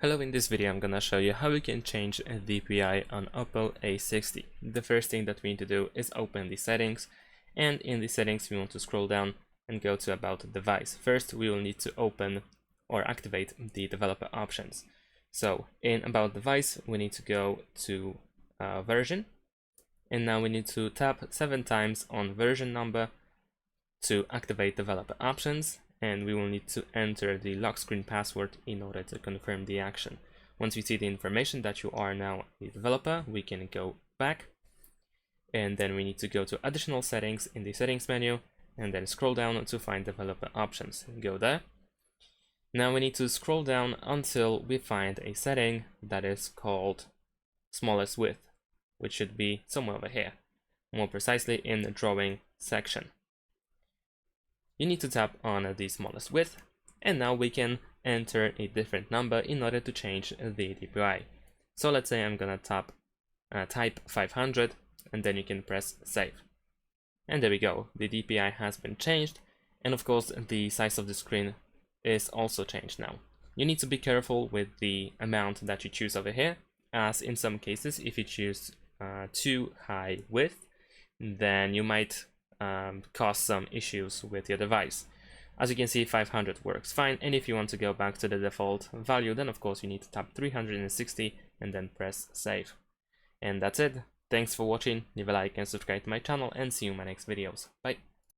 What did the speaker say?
Hello, in this video I'm gonna show you how we can change a DPI on OPPO A60. The first thing that we need to do is open the settings, and in the settings we want to scroll down and go to About Device. First we will need to open or activate the developer options. So in About Device we need to go to version, and now we need to tap 7 times on version number to activate developer options, and we will need to enter the lock screen password in order to confirm the action. Once we see the information that you are now a developer, we can go back, and then we need to go to additional settings in the settings menu, and then scroll down to find developer options. Go there. Now we need to scroll down until we find a setting that is called smallest width, which should be somewhere over here, more precisely in the drawing section. You need to tap on the smallest width, and now we can enter a different number in order to change the DPI. So let's say I'm gonna type 500, and then you can press save. And there we go, the DPI has been changed, and of course the size of the screen is also changed now. You need to be careful with the amount that you choose over here, as in some cases if you choose too high width, then you might cause some issues with your device. As you can see, 500 works fine, and if you want to go back to the default value, then of course you need to tap 360 and then press save. And that's it. Thanks for watching, leave a like and subscribe to my channel, and see you in my next videos. Bye.